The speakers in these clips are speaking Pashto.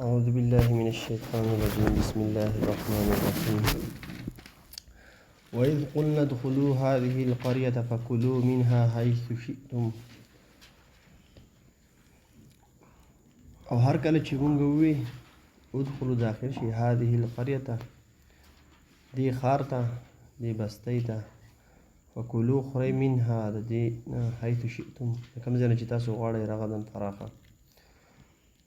أعوذ بالله من الشيطان الرجيم بسم الله الرحمن الرحيم وإذ قلنا ادخلوا هذه القرية فكلوا منها حيث شئتم او هر کله چې مونږ وی ادخلوا داخل شي هذه القرية دی خار ته دی بستی ته فکلوا خورئ منها د دې حيث شئتم کوم ځای نه چې تاسو غواړئ رغدا فراخا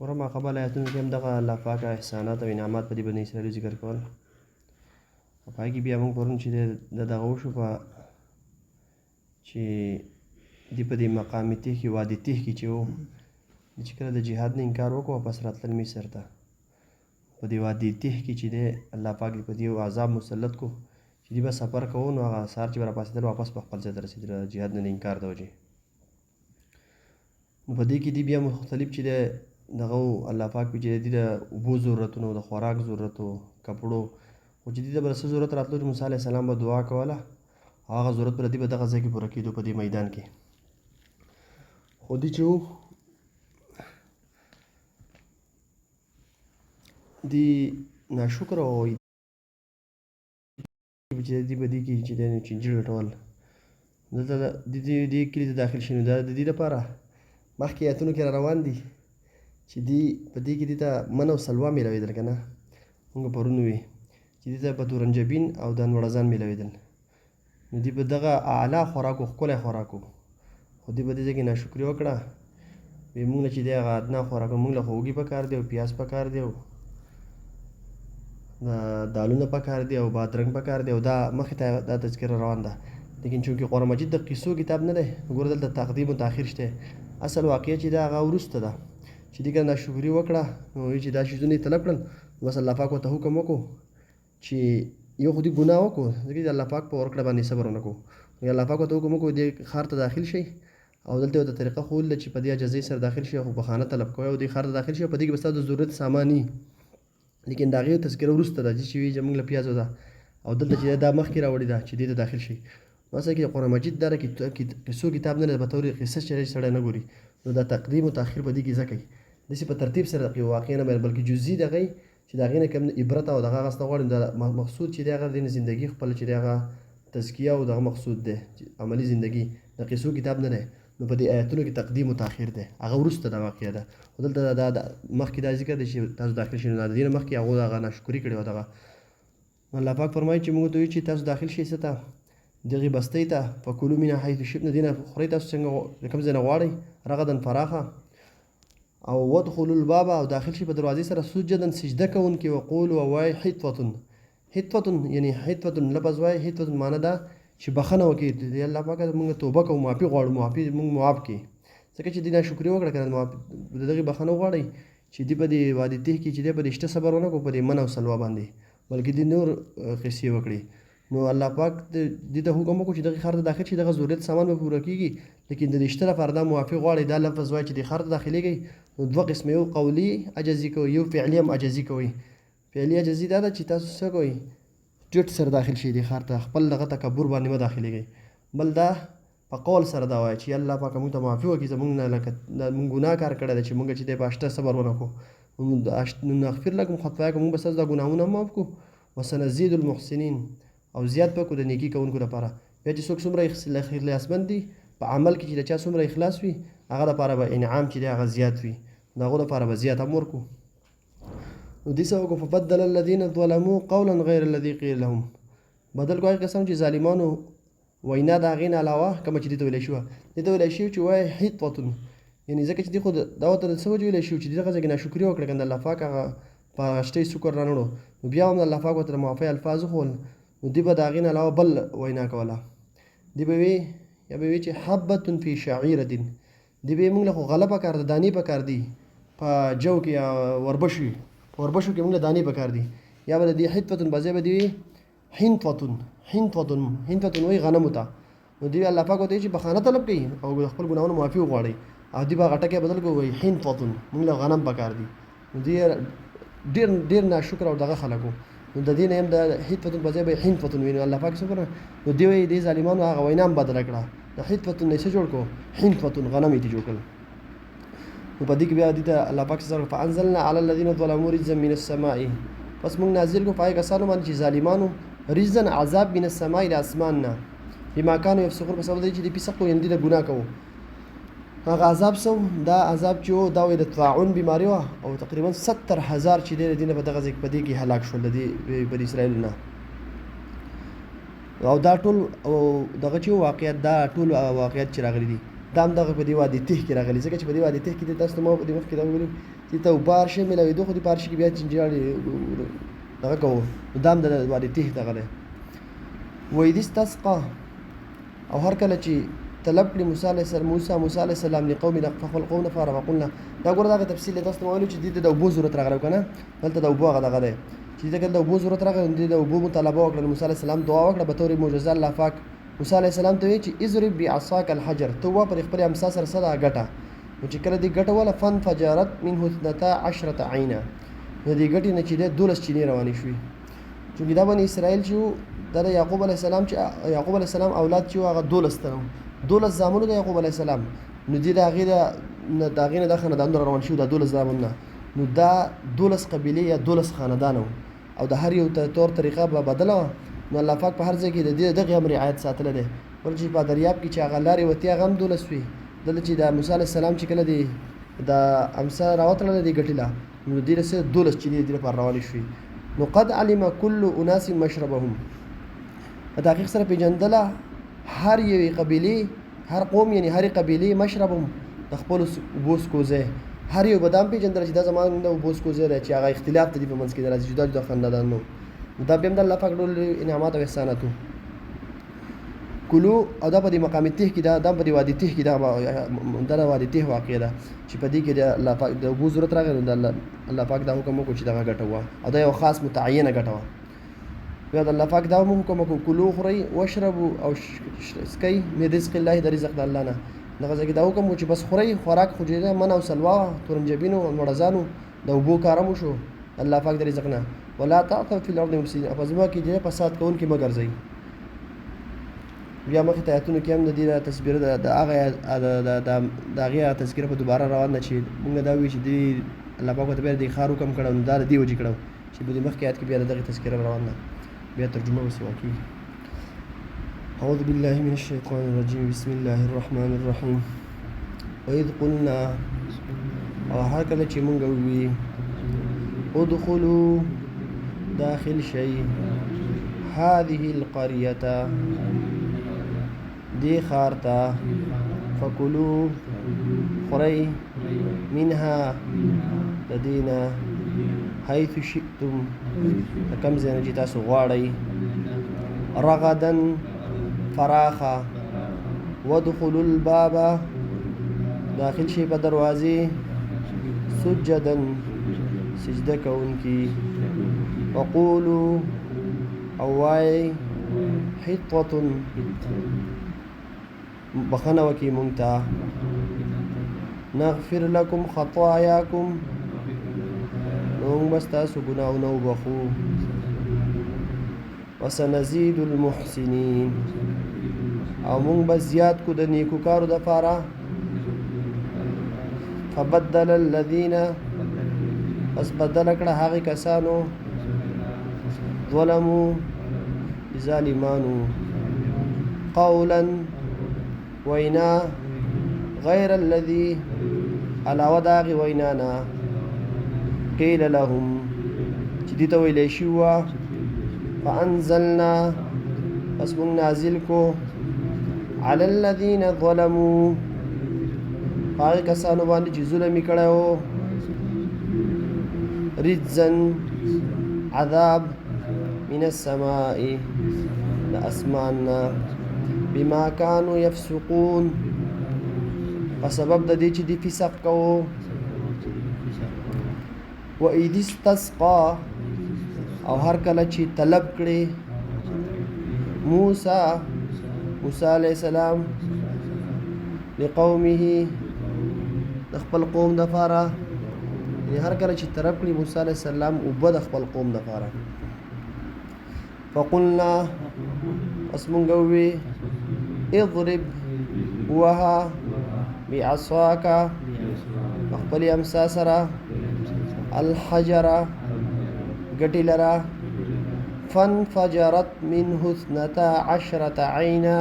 ګوره ما قبل آیتونو کې هم دغه الله پاکه احسانات او انعامات په دې بني اسرائیلو ذکر کول په هغې کې بیا موږ پرون چې د دغه وشو په چې دوی په دې مقام تیح کې وادي تیح کې چې و چې کله د جهاد نه انکار وکړو واپس راتلل مصر ته په دې وادي تیح کې چې دی الله پاک په دې عذاب مسلط کو چې دوی به سفر کوو نو هغه سهار چې به راپاڅېدل واپس په خپل ځای ته رسېدل د جهاد نه انکار د وجې نو په دې کې دوی بیا مختلف چې دی دغه الله پاک چې د اوبو ضرورتونو د خوراک ضرورتو کپړو خو چې دې ته به څه ضرورت راتلو چې موسی علیه السلام به دعا کوله او هغه ضرورت به د دې به دغه ځای کې پوره کېدو په دې میدان کې خو دوی چې و دوی ناشکره وایي چې دوی به دې کې چې دی چینجي لټول دلته دې کلي ته داخل شي نو دا د دې لپاره مخکې ایتونو کې را روان دي چې دی په دې کې دې ته من او سلوا میلاوېدل که نه مونږ پرون وی چې دې ته په تورنجبین او د نوړزان میلاوېدل نو دوی په دغه اعلی خوراک و ښکلی خوراک و خو دوی په دې ځای کې ناشکري وکړه وایي مونږ له چې دی هغه ادنا خوراک مونږ له خو اوږې پکار دی او پیاز پکار دی او دالونه پکار دی او بادرنګ پکار دی او دا مخکې ته دا تذکره روان ده لیکن چونکې قرآن مجید د قصو کتاب نه دی ګوره دلته تقدیم و تاخیر شته اصل واقعه چې ده هغه وروسته ده چې دې که ناشکري وکړه نو چې دا شیزونه یې طلب کړل بس الله پاک ورته حکم وکړو چې یو خو دې ګناه وکړو ځکه چې الله پاک په ورکړه باندې صبر ونه کړو الله پاک ورته حکم وکړو دې ښار ته داخل شئ او دلته ورته طریقه ښودله چې په دې عجزۍ سره داخل شي خو بخانه طلب کوئ او دې ښار ته داخل شي په دې کې به ستا د ضرورت سامان وي لیکن د هغې تذکره وروسته ده چې وي زموږ له پیازو ده او دلته چې دا مخکې راوړې ده چې دې ته داخل شي نو اصل کې قرآن مجید دا قصو کتاب نه دی په طور قصه چې سړی نه ګوري نو دا تقدیم و تاخیر په دې کې ځکه کوي داسې په ترتیب سره د واقع نه بلکې جزئي دغه چې د هغې نه کوم عبرت او دغه اخیسته غواړي د مقصود چې دی هغه د زندګي خپل چې دی هغه تزکیه او دغه مقصود دی عملي زندګي د قصو کتاب نه دی نو په دې آیتونو کې تقدیم و تاخیر دی هغه وروسته دا واقعه ده خو دلته دا مخکې دا ذکر دی چې تاسو داخل شئ نو د دې نه مخکې هغو دغه ناشکري کړې وه دغه الله پاک فرمایي چې موږ ته وایي چې تاسو داخل شئ څه ته دغې بستۍ ته فکلوا منها حیث شئتم د دې نه خورئ تاسو څنګه د کوم ځای نه غواړئ رغدا فراخا او ودخلوا الباب او داخل شي په دروازې سره سجدا سجده کوونکي وقولوا ووایئ حطوة یعنی حطوة لفظ وایي حطوة معنی ده چې بخښنه وکړي د الله پاکه موږ توبه کوو معافي غواړو معافي موږ معاف کړي ځکه چې دوی ناشکري وکړه که نه د دغې بخښنه وغواړئ چې دوی په دې وادي تیح کې چې دی په دې شته صبر ونه کړو په دې من او سلوا باندې بلکې دوی نور قصې وکړي نو الله پاک دې ته حکم وکړو چې دغې ښار ته داخل شي دغه ضرورت سامان به پوره کېږي لیکن د دې شته لپاره دا معافي غواړئ دا لفظ وایي چې دې ښار ته داخلېږئ نو دوه قسمه یو قولي عجزي کوئ یو فعلي هم عجزي کوئ فعلي عجزي دا ده چې تاسو څه کوئ جټ سره داخل شئ دې ښار ته خپل دغه تکبر باندې مه داخلېږئ بل دا په قول سره دا وایي چې الله پاک موږ ته معافي وکړي زموږ نه لکه موږ ګناه کار کړی دی چې موږ چې دی په اشته صبر ونه کړو نغفر لکم خطایاکم موږ به ستاسو دا ګناهونه هم معاف کړو وسنزید المحسنین او زیات به کړو د نیکي کوونکو لپاره بیا چې څوک څومره اخلاصمند دي په عمل کې چې د چا څومره اخلاص وي هغه لپاره به انعام چې دی هغه زیات وي د هغو لپاره به زیات هم ورکړو نو دې څه وکړو فبدل الذین ظلموا قولا غیر الذي قیل لهم بدل کو هغه کسان چې ظالمانو وینا د هغې نه علاوه کومه چې دې ته ویلی شوه دې ته ویلی شوي چې وایي حطوة یعنې ځکه چې دې خو دا ورته د څه وجې ویلی شوي چې دې دغه ځای کې ناشکري وکړه که نه د الله پاک هغه په هغه شته یې شکر رانهړو نو بیا هم د الله پاک ورته د معافۍ الفاظ وښول نو دوی به د هغې نه علاوه بل وینا کوله دوی به وی یا به وی چې حبة فی شعیرة دوی به یې موږ له خو غله پکار ده دانې پکار دي په جو کې وربشو وي په وربشو کې موږ له دانې پکار دي یا به د دې حطوة په ځای به دې وي حنطوة وایي غنمو ته نو دوی الله پاک ورته چې بخانه طلب کوي او د خپل ګناهونو معافي وغواړئ او دوی به هغه ټکی بدل کړو وایي حنطوة موږ له غنم پکار دي نو دوی ډېر ناشکره او دغه خلک وو نو د دې نه هم د حطوة په ځای به حنطوة وي نو الله پاک څه وکړه نو دوی وایي دې ظالمانو هغه وینا هم بدله کړه د حطوة نه یې څه جوړ کړو حنطوة غنم یې جوړ کړل نو نو په دې کې بیا دې ته الله پاک سره فانزلنا علی الذین ظلموا رجزا من السماء پس موږ نازل کو پای کسانو باندې چې ظالمانو رجزا عذاب من السماء د اسمان نه بما كانوا يفسقون په سبب دې چې دې فسق یې دې ګناه کوو هغه عذاب سو دا عذاب چې دا وې د طاعون بیماری و او تقریبا 70000 چې دې نه په دغه ځای په دې کې هلاک شول د بنی اسرائیل نه او دا ټول او دغه چې واقعیت دا ټول واقعیت چې راغلي دي دا هم دغه په دی وادي ته کې راغلي ځکه چې په دی وادي ته کې تاسو مو په دې مخ کې دا ویلو چې ته بار شي ملوي دوه د پارش کې بیا چنجاړي دغه کوو دا هم د وادي ته دغه له وې دې استسقا او هر کله چې طلب کړي موسی علیه السلام لقوم فخل قوم فارقنا دا ګور دا تفصیل تاسو مو ویلو چې دې د ابو ضرورت راغلو کنه دلته د ابو هغه دغه ده چې دغه د ابو ضرورت راغلی د ابو مطالبه وکړه موسی علیه السلام دعا وکړه به تور معجزه الله پاک موسی علیه السلام ته وی چې اضرب بعصاك الحجر تو وا پر خپل امسا سره صدا غټه نو چې کله دې غټه ولا فن فجرت منه 12 عینا نو دې غټي نه چې د 12 چینه روانې شوې چې دا بنی اسرائیل چې د یعقوب علیه السلام چې یعقوب علیه السلام اولاد چې هغه 12 تنو 12 زامنو د یعقوب علیه السلام نو دې دا غیره د خاندان روان شو د 12 زامنو نو دا 12 قبیله یا 12 خاندانو او د هر یو تور طریقه به بدله نو الله پاک په هر ځای کې د دې دغه امر رعایت ساتل دي ورچې په دریاب کې چې هغه لارې وتی هغه هم 12 وي دلته چې د موسی علیه السلام چې کله دی د امسا راوتل دی ګټیلا نو دې سره 12 چې دې پر روان شي نو قد علم كل اناس مشربهم په تحقیق سره پیجندله هر یو قبیله هر قوم یعنی هر قبیله مشربهم د خپل بوس کوزه هر یو بدام پیجندل چې دا زمانه نو بوس کوزه چې هغه اختلاف د دې په منځ کې راځي جدا جدا خاندانونو دا بهم د الله پاک ډول انعامات او احساناتو کلو او دا په دې مقام ته کې دا په دې وادي ته کې دا د وادي ته واقع ده چې په دې کې د الله پاک د ابو ضرورت راغلی د الله پاک دا حکم وکړي چې دا غټه و او دا یو خاص متعینه غټه و بیا د الله پاک دا حکم وکړي کلو خوري واشربوا او اسکي من رزق الله د رزق د الله نه دغه ځکه دا حکم و چې بس خوري خوراک خوجیده من او سلوا تورنجبینو او مړزانو د ابو کارم شو الله پاک د رزق نه ولا تعثوا في الارض مفسدين افزما کې دې فساد کوون کې مگر ځي بیا مخه آیاتونو کې هم د دې تصویر د هغه د هغه تذکر په دوباره روان نه شي موږ دا وی چې دی الله پاک ته د خارو کم کړو دا دی وجه کړو چې په دې مخ کې آیات کې بیا دغه تذکر روان نه بیا ترجمه وسو کی اعوذ بالله من الشیطان الرجیم بسم الله الرحمن الرحیم واذ قلنا او هر کله چې موږ وی ادخلوا داخل شيء هذه القرية دي خارتا فكلوا خري منها لدينا حيث شئتم كم زين جيتا سغواري رغدا فراخا وادخلوا الباب داخل شيء بدروازي سجدا سجدة كونكي وقولوا أواي حطة بخنا وكي ممتع نغفر لكم خطاياكم نوم بستاسو قناونا وبخو وسنزيد المحسنين أو من بزياد كدنيكو كارو دفارا فبدل الذين پس بدل کړه هغه کسانو ظلمو ظالمانو قولا وینا غیر الذي علاوه داغي وینانا قیل لهم چې دې ته ویلې شو فانزلنا پس موږ نازل کو علی الذين ظلموا هغه کسانو باندې چې ظلم کړو رجزا عذاب من السماء لأسماننا بما كانوا يفسقون فسبب د دې چې دی فسق کوو وإذ استسقى او هر کله چې طلب کړي موسی علیه السلام لقومه د خپل قوم د فاره هر کله چې طلب کړي موسی علیه السلام او بد خپل قوم د فاره فقلنا اسمنګوي اضرب وها بعصاك خپل امسا سره الحجر ګټی لرا فانفجرت منه 12 عینا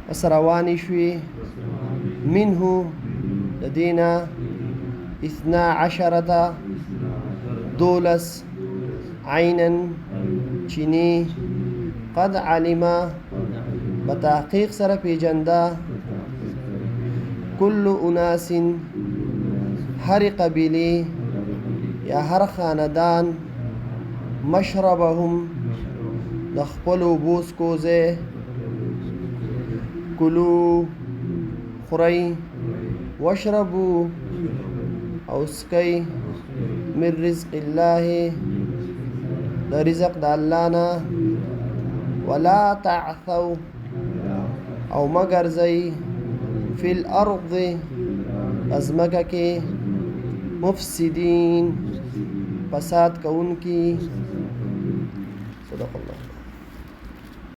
پس روانی شوی منه لدینا 12 دولس عینا چینی قد علما بتحقیق سره پیجنده كل اناس هر قبیلی یا هر خاندان مشربهم د خپل بوس کوزه کلو خوري واشربوا او سکي من رزق الله د رزق د الله نه ولا تعثوا او مگر زي في الارض ازمکه کې مفسدين فساد کون کی صدق الله